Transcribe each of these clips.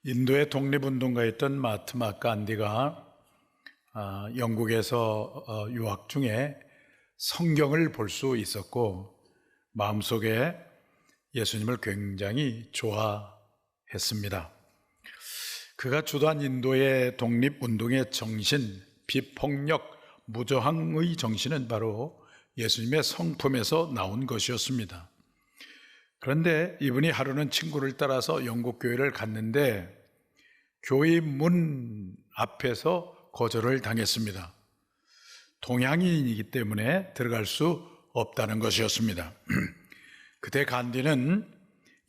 인도의 독립운동가였던 마하트마 간디가 영국에서 유학 중에 성경을 볼 수 있었고 마음속에 예수님을 굉장히 좋아했습니다. 그가 주도한 인도의 독립운동의 정신, 비폭력, 무저항의 정신은 바로 예수님의 성품에서 나온 것이었습니다. 그런데 이분이 하루는 친구를 따라서 영국 교회를 갔는데 교회 문 앞에서 거절을 당했습니다. 동양인이기 때문에 들어갈 수 없다는 것이었습니다. 그때 간디는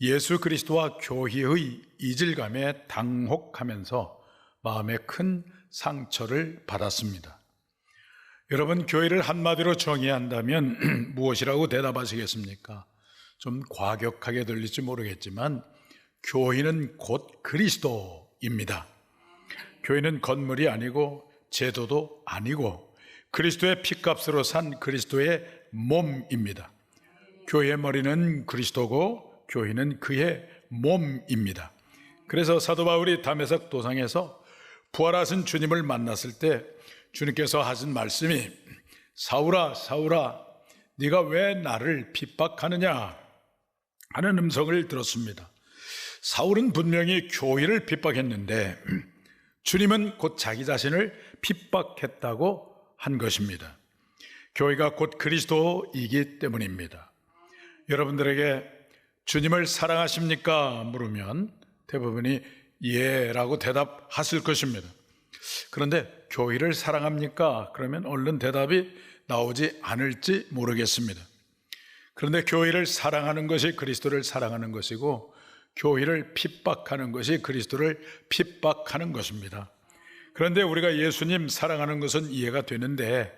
예수 그리스도와 교회의 이질감에 당혹하면서 마음에 큰 상처를 받았습니다. 여러분, 교회를 한마디로 정의한다면 무엇이라고 대답하시겠습니까? 좀 과격하게 들릴지 모르겠지만 교회는 곧 그리스도입니다. 교회는 건물이 아니고 제도도 아니고 그리스도의 피값으로 산 그리스도의 몸입니다. 교회의 머리는 그리스도고 교회는 그의 몸입니다. 그래서 사도 바울이 다메섹 도상에서 부활하신 주님을 만났을 때 주님께서 하신 말씀이 사울아 사울아 네가 왜 나를 핍박하느냐 하는 음성을 들었습니다. 사울은 분명히 교회를 핍박했는데 주님은 곧 자기 자신을 핍박했다고 한 것입니다. 교회가 곧 그리스도이기 때문입니다. 여러분들에게 주님을 사랑하십니까? 물으면 대부분이 예라고 대답하실 것입니다. 그런데 교회를 사랑합니까? 그러면 얼른 대답이 나오지 않을지 모르겠습니다. 그런데 교회를 사랑하는 것이 그리스도를 사랑하는 것이고 교회를 핍박하는 것이 그리스도를 핍박하는 것입니다. 그런데 우리가 예수님 사랑하는 것은 이해가 되는데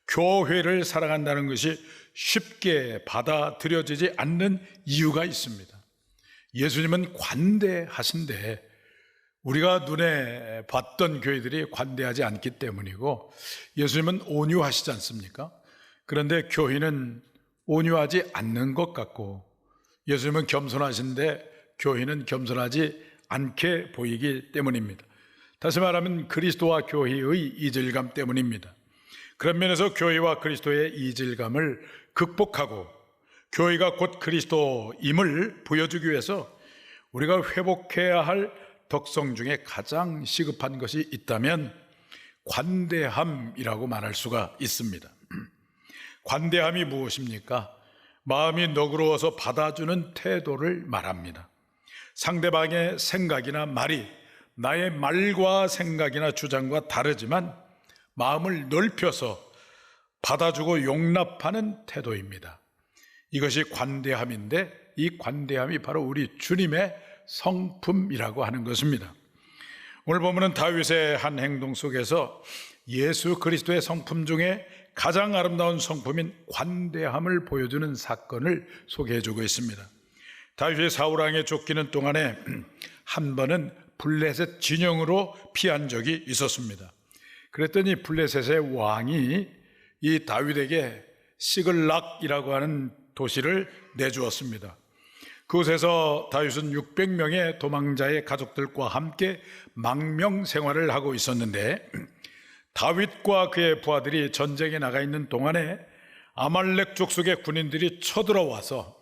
교회를 사랑한다는 것이 쉽게 받아들여지지 않는 이유가 있습니다. 예수님은 관대하신데 우리가 눈에 봤던 교회들이 관대하지 않기 때문이고 예수님은 온유하시지 않습니까? 그런데 교회는 온유하지 않는 것 같고 예수님은 겸손하신데 교회는 겸손하지 않게 보이기 때문입니다. 다시 말하면 그리스도와 교회의 이질감 때문입니다. 그런 면에서 교회와 그리스도의 이질감을 극복하고 교회가 곧 그리스도임을 보여주기 위해서 우리가 회복해야 할 덕성 중에 가장 시급한 것이 있다면 관대함이라고 말할 수가 있습니다. 관대함이 무엇입니까? 마음이 너그러워서 받아주는 태도를 말합니다. 상대방의 생각이나 말이 나의 말과 생각이나 주장과 다르지만 마음을 넓혀서 받아주고 용납하는 태도입니다. 이것이 관대함인데 이 관대함이 바로 우리 주님의 성품이라고 하는 것입니다. 오늘 보면은 다윗의 한 행동 속에서 예수 그리스도의 성품 중에 가장 아름다운 성품인 관대함을 보여주는 사건을 소개해주고 있습니다. 다윗이 사울왕에 쫓기는 동안에 한 번은 블레셋 진영으로 피한 적이 있었습니다. 그랬더니 블레셋의 왕이 이 다윗에게 시글락이라고 하는 도시를 내주었습니다. 그곳에서 다윗은 600명의 도망자의 가족들과 함께 망명 생활을 하고 있었는데 다윗과 그의 부하들이 전쟁에 나가 있는 동안에 아말렉 족속의 군인들이 쳐들어와서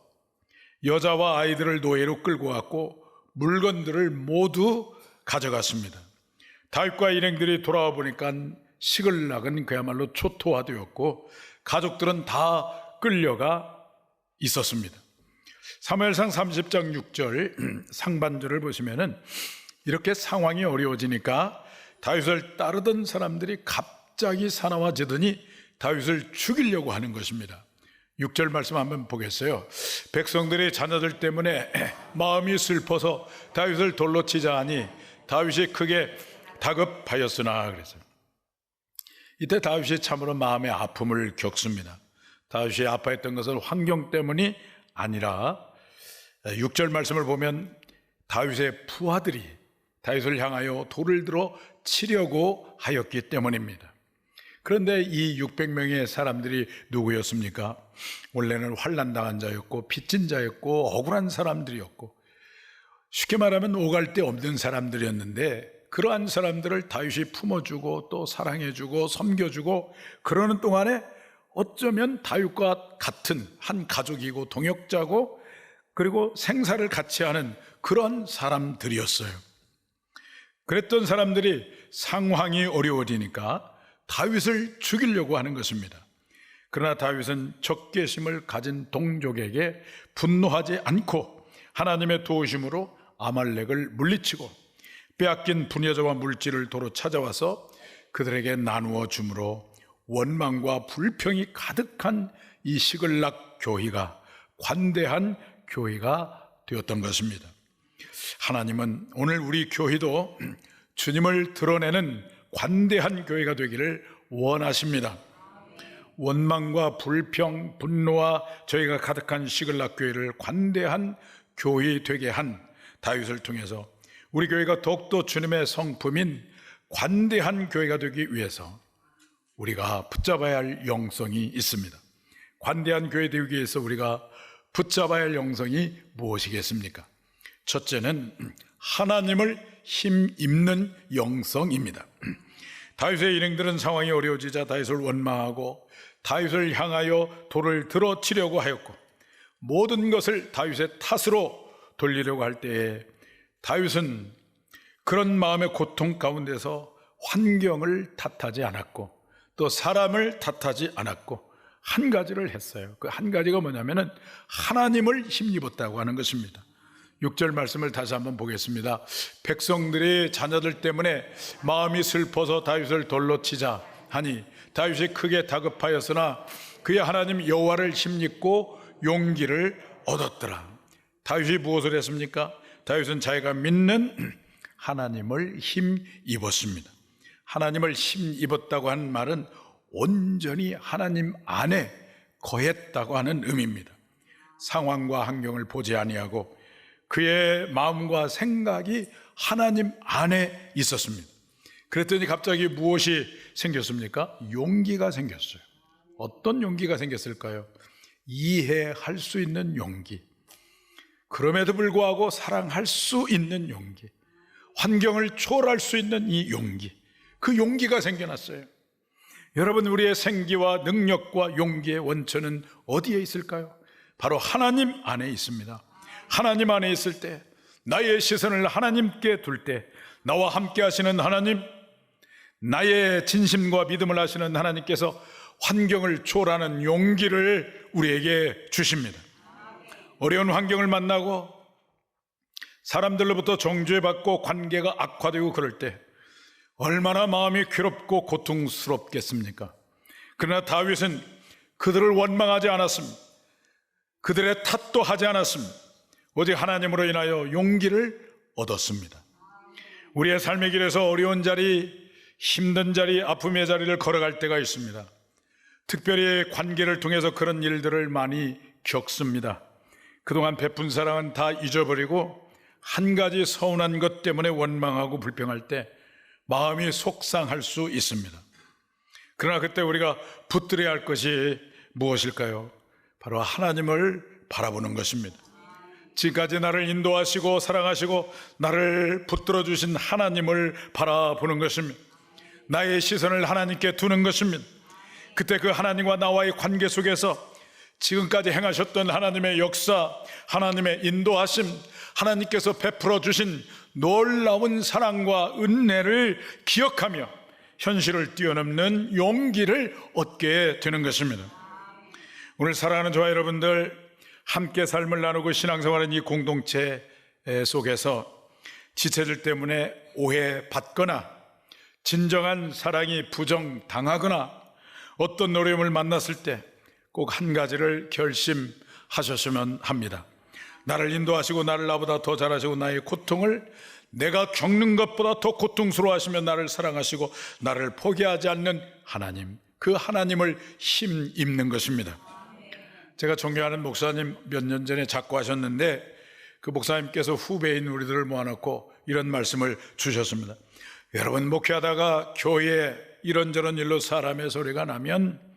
여자와 아이들을 노예로 끌고 왔고 물건들을 모두 가져갔습니다. 다윗과 일행들이 돌아와 보니까 시글락은 그야말로 초토화되었고 가족들은 다 끌려가 있었습니다. 사무엘상 30장 6절 상반절을 보시면은 이렇게 상황이 어려워지니까 다윗을 따르던 사람들이 갑자기 사나워지더니 다윗을 죽이려고 하는 것입니다. 6절 말씀 한번 보겠어요. 백성들의 자녀들 때문에 마음이 슬퍼서 다윗을 돌로 치자 하니 다윗이 크게 다급하였으나 그랬어요. 이때 다윗이 참으로 마음의 아픔을 겪습니다. 다윗이 아파했던 것은 환경 때문이 아니라 6절 말씀을 보면 다윗의 부하들이 다윗을 향하여 돌을 들어 치려고 하였기 때문입니다. 그런데 이 600명의 사람들이 누구였습니까? 원래는 환난 당한 자였고 빚진 자였고 억울한 사람들이었고 쉽게 말하면 오갈 데 없는 사람들이었는데 그러한 사람들을 다윗이 품어주고 또 사랑해주고 섬겨주고 그러는 동안에 어쩌면 다윗과 같은 한 가족이고 동역자고 그리고 생사를 같이 하는 그런 사람들이었어요. 그랬던 사람들이 상황이 어려워지니까 다윗을 죽이려고 하는 것입니다. 그러나 다윗은 적개심을 가진 동족에게 분노하지 않고 하나님의 도우심으로 아말렉을 물리치고 빼앗긴 분여자와 물질을 도로 찾아와서 그들에게 나누어 주므로 원망과 불평이 가득한 이 시글락 교회가 관대한 교회가 되었던 것입니다. 하나님은 오늘 우리 교회도 주님을 드러내는 관대한 교회가 되기를 원하십니다. 원망과 불평, 분노와 저희가 가득한 시글락 교회를 관대한 교회 되게 한 다윗을 통해서 우리 교회가 더욱더 주님의 성품인 관대한 교회가 되기 위해서 우리가 붙잡아야 할 영성이 있습니다. 관대한 교회 되기 위해서 우리가 붙잡아야 할 영성이 무엇이겠습니까? 첫째는 하나님을 힘입는 영성입니다. 다윗의 일행들은 상황이 어려워지자 다윗을 원망하고 다윗을 향하여 돌을 들어치려고 하였고 모든 것을 다윗의 탓으로 돌리려고 할 때에 다윗은 그런 마음의 고통 가운데서 환경을 탓하지 않았고 또 사람을 탓하지 않았고 한 가지를 했어요. 그 한 가지가 뭐냐면은 하나님을 힘입었다고 하는 것입니다. 6절 말씀을 다시 한번 보겠습니다. 백성들이 자녀들 때문에 마음이 슬퍼서 다윗을 돌로 치자 하니 다윗이 크게 다급하였으나 그의 하나님 여호와를 힘입고 용기를 얻었더라. 다윗이 무엇을 했습니까? 다윗은 자기가 믿는 하나님을 힘입었습니다. 하나님을 힘입었다고 하는 말은 온전히 하나님 안에 거했다고 하는 의미입니다. 상황과 환경을 보지 아니하고 그의 마음과 생각이 하나님 안에 있었습니다. 그랬더니 갑자기 무엇이 생겼습니까? 용기가 생겼어요. 어떤 용기가 생겼을까요? 이해할 수 있는 용기, 그럼에도 불구하고 사랑할 수 있는 용기, 환경을 초월할 수 있는 이 용기, 그 용기가 생겨났어요. 여러분, 우리의 생기와 능력과 용기의 원천은 어디에 있을까요? 바로 하나님 안에 있습니다. 하나님 안에 있을 때, 나의 시선을 하나님께 둘 때, 나와 함께 하시는 하나님, 나의 진심과 믿음을 하시는 하나님께서 환경을 초월하는 용기를 우리에게 주십니다. 어려운 환경을 만나고 사람들로부터 정죄받고 관계가 악화되고 그럴 때 얼마나 마음이 괴롭고 고통스럽겠습니까? 그러나 다윗은 그들을 원망하지 않았습니다. 그들의 탓도 하지 않았습니다. 오직 하나님으로 인하여 용기를 얻었습니다. 우리의 삶의 길에서 어려운 자리, 힘든 자리, 아픔의 자리를 걸어갈 때가 있습니다. 특별히 관계를 통해서 그런 일들을 많이 겪습니다. 그동안 베푼 사랑은 다 잊어버리고 한 가지 서운한 것 때문에 원망하고 불평할 때 마음이 속상할 수 있습니다. 그러나 그때 우리가 붙들어야 할 것이 무엇일까요? 바로 하나님을 바라보는 것입니다. 지금까지 나를 인도하시고 사랑하시고 나를 붙들어 주신 하나님을 바라보는 것입니다. 나의 시선을 하나님께 두는 것입니다. 그때 그 하나님과 나와의 관계 속에서 지금까지 행하셨던 하나님의 역사, 하나님의 인도하심, 하나님께서 베풀어 주신 놀라운 사랑과 은혜를 기억하며 현실을 뛰어넘는 용기를 얻게 되는 것입니다. 오늘 사랑하는 저와 여러분들, 함께 삶을 나누고 신앙생활하는 이 공동체 속에서 지체들 때문에 오해받거나 진정한 사랑이 부정당하거나 어떤 어려움을 만났을 때 꼭 한 가지를 결심하셨으면 합니다. 나를 인도하시고 나를 나보다 더 잘하시고 나의 고통을 내가 겪는 것보다 더 고통스러워하시며 나를 사랑하시고 나를 포기하지 않는 하나님, 그 하나님을 힘입는 것입니다. 제가 존경하는 목사님 몇 년 전에 작고하셨는데 그 목사님께서 후배인 우리들을 모아놓고 이런 말씀을 주셨습니다. 여러분, 목회하다가 교회에 이런저런 일로 사람의 소리가 나면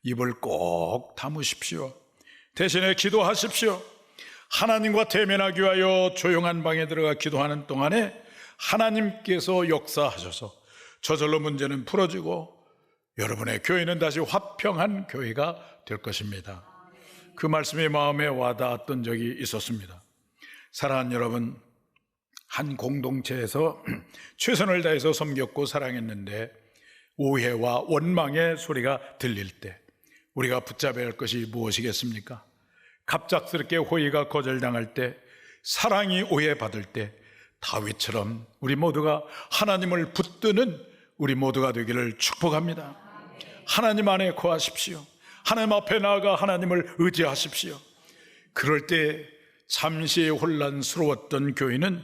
입을 꼭 다무십시오. 대신에 기도하십시오. 하나님과 대면하기 위하여 조용한 방에 들어가 기도하는 동안에 하나님께서 역사하셔서 저절로 문제는 풀어지고 여러분의 교회는 다시 화평한 교회가 될 것입니다. 그 말씀이 마음에 와닿았던 적이 있었습니다. 사랑하는 여러분, 한 공동체에서 최선을 다해서 섬겼고 사랑했는데 오해와 원망의 소리가 들릴 때 우리가 붙잡아야 할 것이 무엇이겠습니까? 갑작스럽게 호의가 거절당할 때, 사랑이 오해받을 때 다윗처럼 우리 모두가 하나님을 붙드는 우리 모두가 되기를 축복합니다. 하나님 안에 거하십시오. 하나님 앞에 나아가 하나님을 의지하십시오. 그럴 때 잠시 혼란스러웠던 교회는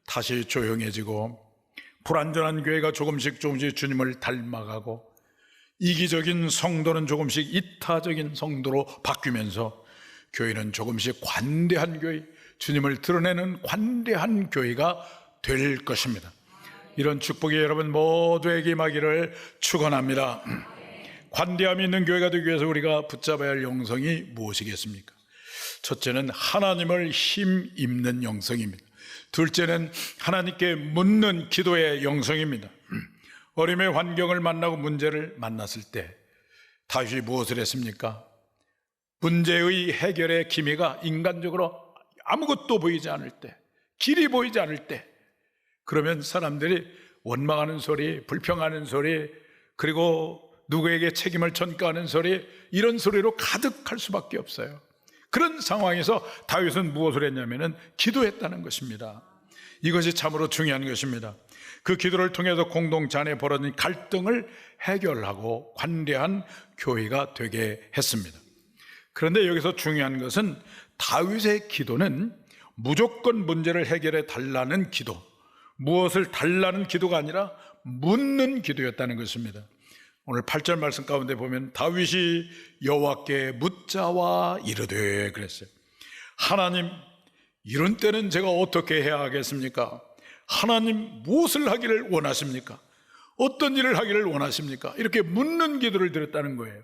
다시 조용해지고, 불완전한 교회가 조금씩 주님을 닮아가고, 이기적인 성도는 조금씩 이타적인 성도로 바뀌면서 교회는 조금씩 관대한 교회, 주님을 드러내는 관대한 교회가 될 것입니다. 이런 축복이 여러분 모두에게 임하기를 축원합니다. 관대함이 있는 교회가 되기 위해서 우리가 붙잡아야 할 영성이 무엇이겠습니까? 첫째는 하나님을 힘입는 영성입니다. 둘째는 하나님께 묻는 기도의 영성입니다. 어림의 환경을 만나고 문제를 만났을 때 다윗이 무엇을 했습니까? 문제의 해결의 기미가 인간적으로 아무것도 보이지 않을 때, 길이 보이지 않을 때, 그러면 사람들이 원망하는 소리, 불평하는 소리, 그리고 누구에게 책임을 전가하는 소리, 이런 소리로 가득할 수밖에 없어요. 그런 상황에서 다윗은 무엇을 했냐면은 기도했다는 것입니다. 이것이 참으로 중요한 것입니다. 그 기도를 통해서 공동체 안에 벌어진 갈등을 해결하고 관대한 교회가 되게 했습니다. 그런데 여기서 중요한 것은 다윗의 기도는 무조건 문제를 해결해 달라는 기도, 무엇을 달라는 기도가 아니라 묻는 기도였다는 것입니다. 오늘 8절 말씀 가운데 보면 다윗이 여호와께 묻자와 이르되 그랬어요. 하나님, 이런 때는 제가 어떻게 해야 하겠습니까? 하나님, 무엇을 하기를 원하십니까? 어떤 일을 하기를 원하십니까? 이렇게 묻는 기도를 드렸다는 거예요.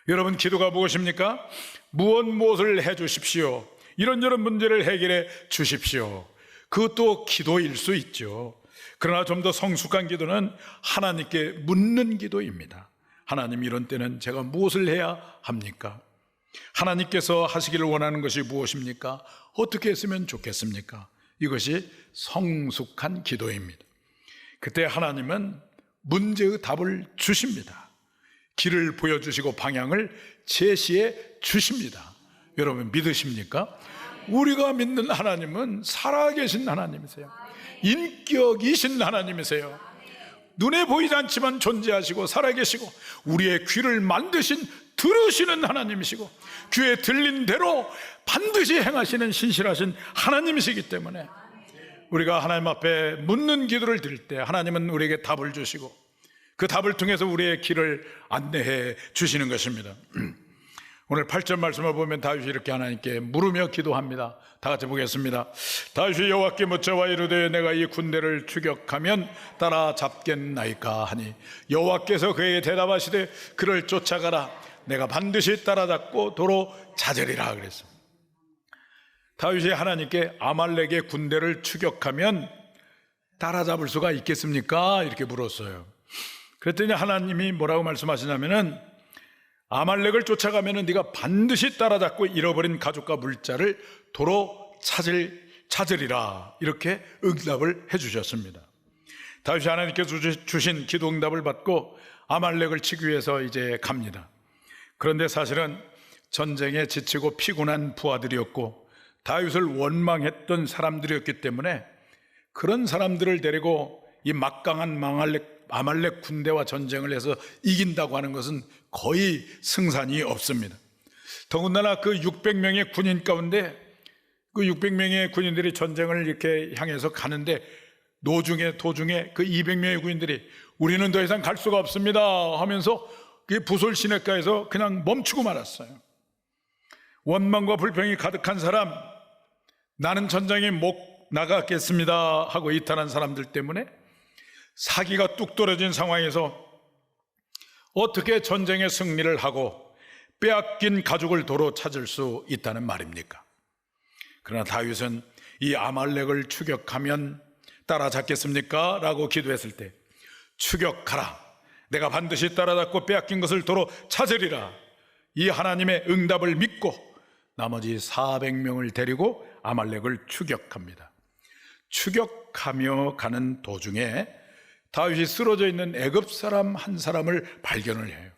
여러분, 기도가 무엇입니까? 무엇을 해 주십시오. 이런저런 문제를 해결해 주십시오. 그것도 기도일 수 있죠. 그러나 좀 더 성숙한 기도는 하나님께 묻는 기도입니다. 하나님, 이런 때는 제가 무엇을 해야 합니까? 하나님께서 하시기를 원하는 것이 무엇입니까? 어떻게 했으면 좋겠습니까? 이것이 성숙한 기도입니다. 그때 하나님은 문제의 답을 주십니다. 길을 보여주시고 방향을 제시해 주십니다. 여러분 믿으십니까? 우리가 믿는 하나님은 살아계신 하나님이세요. 인격이신 하나님이세요. 눈에 보이지 않지만 존재하시고 살아계시고 우리의 귀를 만드신 들으시는 하나님이시고 귀에 들린 대로 반드시 행하시는 신실하신 하나님이시기 때문에 우리가 하나님 앞에 묻는 기도를 드릴 때 하나님은 우리에게 답을 주시고 그 답을 통해서 우리의 길을 안내해 주시는 것입니다. 오늘 8절 말씀을 보면 다윗이 이렇게 하나님께 물으며 기도합니다. 다 같이 보겠습니다. 다윗이 여호와께 묻자와 이르되 내가 이 군대를 추격하면 따라잡겠나이까 하니 여호와께서 그에게 대답하시되 그를 쫓아가라. 내가 반드시 따라잡고 도로 찾으리라 그랬습니다. 다윗이 하나님께 아말렉의 군대를 추격하면 따라잡을 수가 있겠습니까? 이렇게 물었어요. 그랬더니 하나님이 뭐라고 말씀하시냐면은 아말렉을 쫓아가면은 네가 반드시 따라잡고 잃어버린 가족과 물자를 도로 찾으리라. 이렇게 응답을 해주셨습니다. 다윗이 하나님께서 주신 기도 응답을 받고 아말렉을 치기 위해서 이제 갑니다. 그런데 사실은 전쟁에 지치고 피곤한 부하들이었고 다윗을 원망했던 사람들이었기 때문에 그런 사람들을 데리고 이 막강한 아말렉 군대와 전쟁을 해서 이긴다고 하는 것은 거의 승산이 없습니다. 더군다나 그 600명의 군인 가운데 그 600명의 군인들이 전쟁을 이렇게 향해서 가는데 도중에 그 200명의 군인들이 우리는 더 이상 갈 수가 없습니다 하면서 그 부솔 시냇가에서 그냥 멈추고 말았어요. 원망과 불평이 가득한 사람, 나는 전장에 못 나가겠습니다 하고 이탈한 사람들 때문에 사기가 뚝 떨어진 상황에서 어떻게 전쟁의 승리를 하고 빼앗긴 가족을 도로 찾을 수 있다는 말입니까? 그러나 다윗은 이 아말렉을 추격하면 따라잡겠습니까? 라고 기도했을 때 추격하라, 내가 반드시 따라잡고 빼앗긴 것을 도로 찾으리라, 이 하나님의 응답을 믿고 나머지 400명을 데리고 아말렉을 추격합니다. 추격하며 가는 도중에 다윗이 쓰러져 있는 애굽 사람 한 사람을 발견을 해요.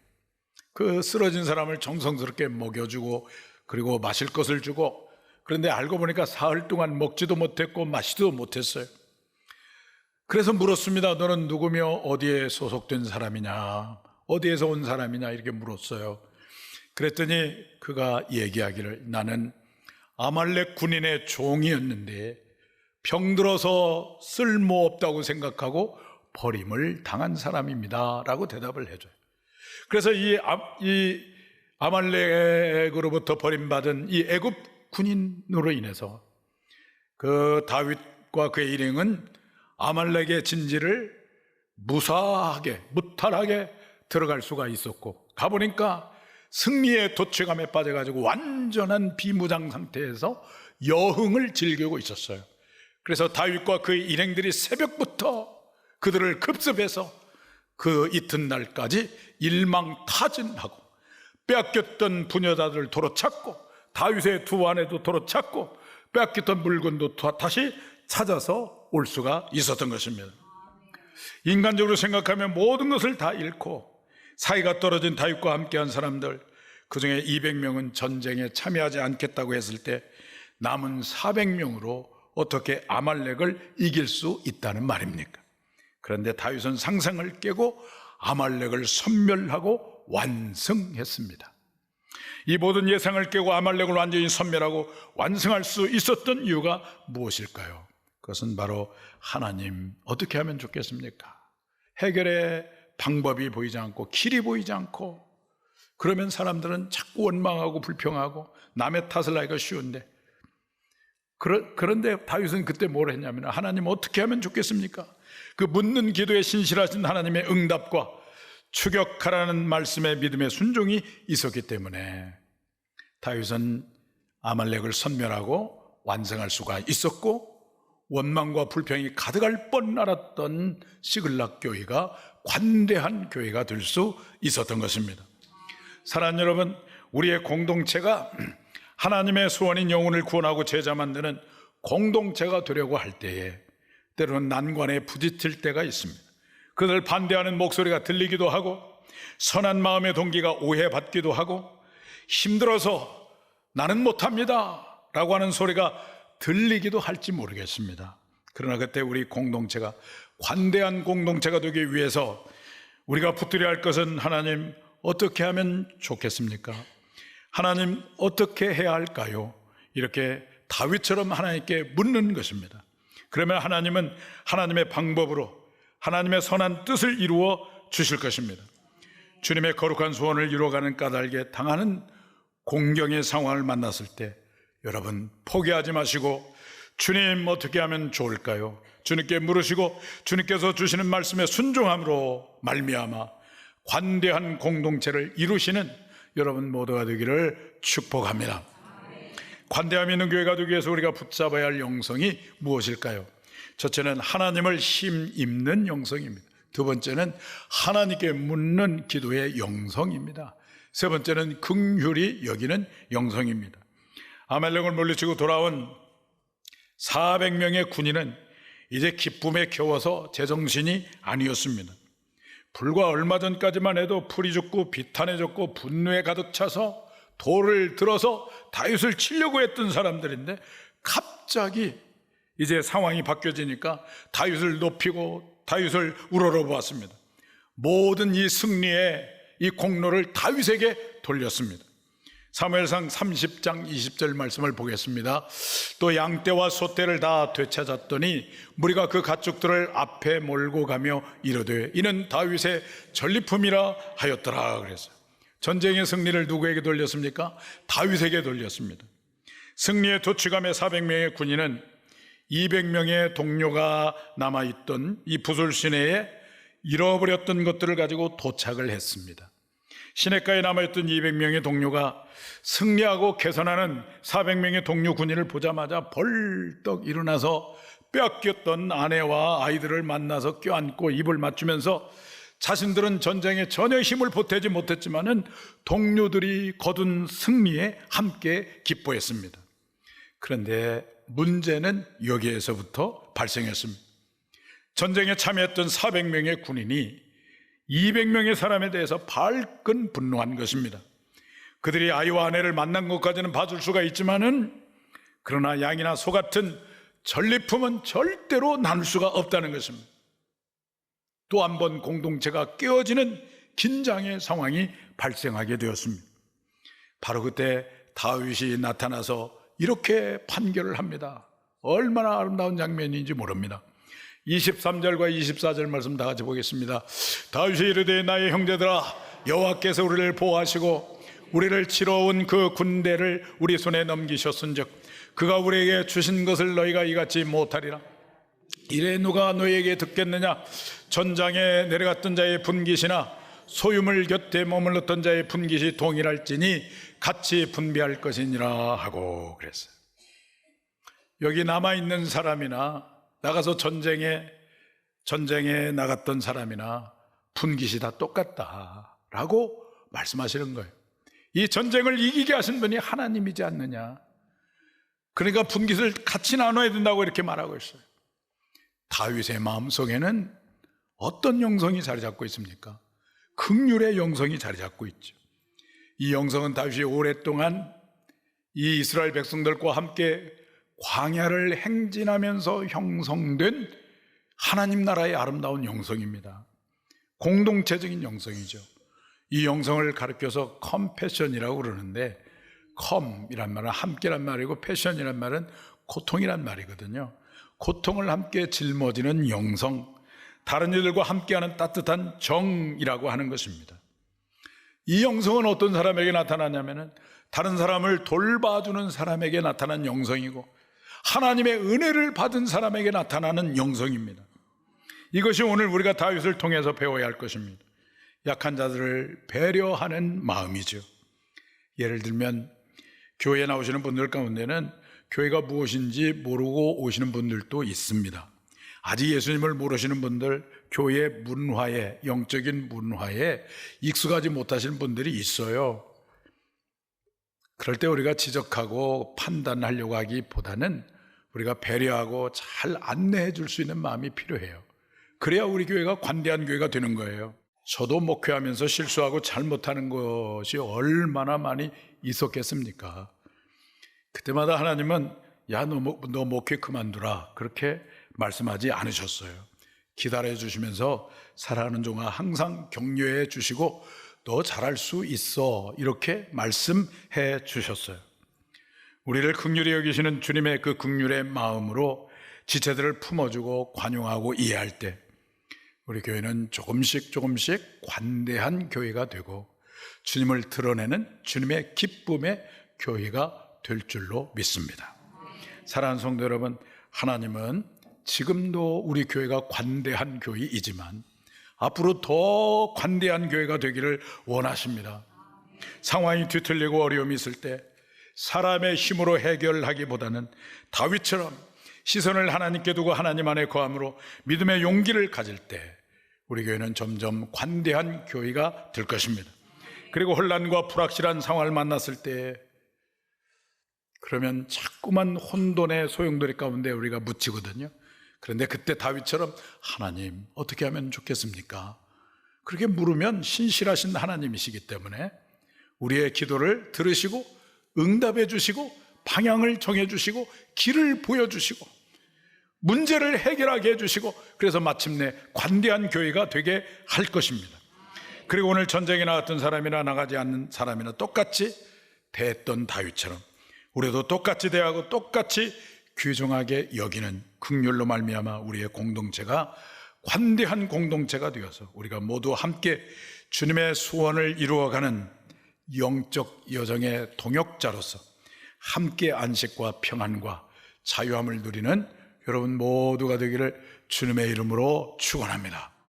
그 쓰러진 사람을 정성스럽게 먹여주고 그리고 마실 것을 주고, 그런데 알고 보니까 사흘 동안 먹지도 못했고 마시지도 못했어요. 그래서 물었습니다. 너는 누구며 어디에 소속된 사람이냐, 어디에서 온 사람이냐, 이렇게 물었어요. 그랬더니 그가 얘기하기를, 나는 아말렉 군인의 종이었는데 병들어서 쓸모없다고 생각하고 버림을 당한 사람입니다 라고 대답을 해줘요. 그래서 이 아말렉으로부터 버림받은 이 애굽 군인으로 인해서 그 다윗과 그의 일행은 아말렉의 진지를 무사하게, 무탈하게 들어갈 수가 있었고, 가보니까 승리의 도취감에 빠져가지고 완전한 비무장 상태에서 여흥을 즐기고 있었어요. 그래서 다윗과 그의 일행들이 새벽부터 그들을 급습해서 그 이튿날까지 일망타진하고 빼앗겼던 부녀자들을 도로 찾고 다윗의 두 아내도 도로 찾고 빼앗겼던 물건도 다시 찾아서 올 수가 있었던 것입니다. 인간적으로 생각하면 모든 것을 다 잃고 사이가 떨어진 다윗과 함께한 사람들, 그중에 200명은 전쟁에 참여하지 않겠다고 했을 때 남은 400명으로 어떻게 아말렉을 이길 수 있다는 말입니까? 그런데 다윗은 상상을 깨고 아말렉을 섬멸하고 완성했습니다. 이 모든 예상을 깨고 아말렉을 완전히 섬멸하고 완성할 수 있었던 이유가 무엇일까요? 그것은 바로 하나님, 어떻게 하면 좋겠습니까? 해결의 방법이 보이지 않고 길이 보이지 않고, 그러면 사람들은 자꾸 원망하고 불평하고 남의 탓을 하기가 쉬운데, 그런데 다윗은 그때 뭘 했냐면, 하나님 어떻게 하면 좋겠습니까? 그 묻는 기도에 신실하신 하나님의 응답과 추격하라는 말씀의 믿음의 순종이 있었기 때문에 다윗은 아말렉을 섬멸하고 완성할 수가 있었고, 원망과 불평이 가득할 뻔 알았던 시글락 교회가 관대한 교회가 될 수 있었던 것입니다. 사랑하는 여러분, 우리의 공동체가 하나님의 소원인 영혼을 구원하고 제자 만드는 공동체가 되려고 할 때에 때로는 난관에 부딪힐 때가 있습니다. 그들 반대하는 목소리가 들리기도 하고, 선한 마음의 동기가 오해받기도 하고, 힘들어서 나는 못합니다 라고 하는 소리가 들리기도 할지 모르겠습니다. 그러나 그때 우리 공동체가 관대한 공동체가 되기 위해서 우리가 붙들어야 할 것은, 하나님 어떻게 하면 좋겠습니까? 하나님 어떻게 해야 할까요? 이렇게 다윗처럼 하나님께 묻는 것입니다. 그러면 하나님은 하나님의 방법으로 하나님의 선한 뜻을 이루어 주실 것입니다. 주님의 거룩한 소원을 이루어가는 까닭에 당하는 공경의 상황을 만났을 때 여러분 포기하지 마시고, 주님 어떻게 하면 좋을까요? 주님께 물으시고 주님께서 주시는 말씀에 순종함으로 말미암아 관대한 공동체를 이루시는 여러분 모두가 되기를 축복합니다. 관대함 있는 교회가 되기 위해서 우리가 붙잡아야 할 영성이 무엇일까요? 첫째는 하나님을 힘입는 영성입니다. 두 번째는 하나님께 묻는 기도의 영성입니다. 세 번째는 긍휼히 여기는 영성입니다. 아말렉을 물리치고 돌아온 400명의 군인은 이제 기쁨에 겨워서 제정신이 아니었습니다. 불과 얼마 전까지만 해도 풀이 죽고 비탄해졌고 분노에 가득 차서 돌을 들어서 다윗을 치려고 했던 사람들인데, 갑자기 이제 상황이 바뀌어지니까 다윗을 높이고 다윗을 우러러보았습니다. 모든 이 승리의 이 공로를 다윗에게 돌렸습니다. 사무엘상 30장 20절 말씀을 보겠습니다. 또 양떼와 소떼를 다 되찾았더니 무리가 그 가축들을 앞에 몰고 가며 이르되 이는 다윗의 전리품이라 하였더라. 그랬어요. 전쟁의 승리를 누구에게 돌렸습니까? 다윗에게 돌렸습니다. 승리의 도취감의 400명의 군인은 200명의 동료가 남아있던 이 부술 시내에 잃어버렸던 것들을 가지고 도착을 했습니다. 시냇가에 남아있던 200명의 동료가 승리하고 개선하는 400명의 동료 군인을 보자마자 벌떡 일어나서 빼앗겼던 아내와 아이들을 만나서 껴안고 입을 맞추면서 자신들은 전쟁에 전혀 힘을 보태지 못했지만은 동료들이 거둔 승리에 함께 기뻐했습니다. 그런데 문제는 여기에서부터 발생했습니다. 전쟁에 참여했던 400명의 군인이 200명의 사람에 대해서 발끈 분노한 것입니다. 그들이 아이와 아내를 만난 것까지는 봐줄 수가 있지만은 그러나 양이나 소 같은 전리품은 절대로 나눌 수가 없다는 것입니다. 또 한 번 공동체가 깨어지는 긴장의 상황이 발생하게 되었습니다. 바로 그때 다윗이 나타나서 이렇게 판결을 합니다. 얼마나 아름다운 장면인지 모릅니다. 23절과 24절 말씀 다 같이 보겠습니다. 다윗이 이르되 나의 형제들아 여호와께서 우리를 보호하시고 우리를 치러 온 그 군대를 우리 손에 넘기셨은즉 그가 우리에게 주신 것을 너희가 이같이 못하리라. 이래 누가 너희에게 듣겠느냐? 전장에 내려갔던 자의 분깃이나 소유물 곁에 머물렀던 자의 분깃이 동일할지니 같이 분배할 것이니라 하고 그랬어요. 여기 남아있는 사람이나 나가서 전쟁에 나갔던 사람이나 분깃이 다 똑같다라고 말씀하시는 거예요. 이 전쟁을 이기게 하신 분이 하나님이지 않느냐. 그러니까 분깃을 같이 나눠야 된다고 이렇게 말하고 있어요. 다윗의 마음속에는 어떤 영성이 자리 잡고 있습니까? 긍휼의 영성이 자리 잡고 있죠. 이 영성은 다윗이 오랫동안 이 이스라엘 백성들과 함께 광야를 행진하면서 형성된 하나님 나라의 아름다운 영성입니다. 공동체적인 영성이죠. 이 영성을 가르쳐서 컴패션이라고 그러는데, 컴이란 말은 함께란 말이고 패션이란 말은 고통이란 말이거든요. 고통을 함께 짊어지는 영성, 다른 이들과 함께하는 따뜻한 정이라고 하는 것입니다. 이 영성은 어떤 사람에게 나타나냐면은 다른 사람을 돌봐주는 사람에게 나타난 영성이고 하나님의 은혜를 받은 사람에게 나타나는 영성입니다. 이것이 오늘 우리가 다윗을 통해서 배워야 할 것입니다. 약한 자들을 배려하는 마음이죠. 예를 들면 교회에 나오시는 분들 가운데는 교회가 무엇인지 모르고 오시는 분들도 있습니다. 아직 예수님을 모르시는 분들, 교회 문화에, 영적인 문화에 익숙하지 못하시는 분들이 있어요. 그럴 때 우리가 지적하고 판단하려고 하기보다는 우리가 배려하고 잘 안내해 줄 수 있는 마음이 필요해요. 그래야 우리 교회가 관대한 교회가 되는 거예요. 저도 목회하면서 실수하고 잘못하는 것이 얼마나 많이 있었겠습니까? 그때마다 하나님은 야, 너 목회 그만두라 그렇게 말씀하지 않으셨어요. 기다려 주시면서 사랑하는 종아 항상 격려해 주시고 너 잘할 수 있어 이렇게 말씀해 주셨어요. 우리를 긍휼히 여기시는 주님의 그 긍휼의 마음으로 지체들을 품어주고 관용하고 이해할 때 우리 교회는 조금씩 관대한 교회가 되고 주님을 드러내는 주님의 기쁨의 교회가 될 줄로 믿습니다. 사랑하는 성도 여러분, 하나님은 지금도 우리 교회가 관대한 교회이지만 앞으로 더 관대한 교회가 되기를 원하십니다. 상황이 뒤틀리고 어려움이 있을 때 사람의 힘으로 해결하기보다는 다윗처럼 시선을 하나님께 두고 하나님 안에 거함으로 믿음의 용기를 가질 때 우리 교회는 점점 관대한 교회가 될 것입니다. 그리고 혼란과 불확실한 상황을 만났을 때 그러면 자꾸만 혼돈의 소용돌이 가운데 우리가 묻히거든요. 그런데 그때 다윗처럼 하나님 어떻게 하면 좋겠습니까? 그렇게 물으면 신실하신 하나님이시기 때문에 우리의 기도를 들으시고 응답해 주시고 방향을 정해 주시고 길을 보여주시고 문제를 해결하게 해주시고 그래서 마침내 관대한 교회가 되게 할 것입니다. 그리고 오늘 전쟁에 나갔던 사람이나 나가지 않는 사람이나 똑같이 대했던 다윗처럼 우리도 똑같이 대하고 똑같이 귀중하게 여기는 긍휼로 말미암아 우리의 공동체가 관대한 공동체가 되어서 우리가 모두 함께 주님의 소원을 이루어가는 영적 여정의 동역자로서 함께 안식과 평안과 자유함을 누리는 여러분 모두가 되기를 주님의 이름으로 축원합니다.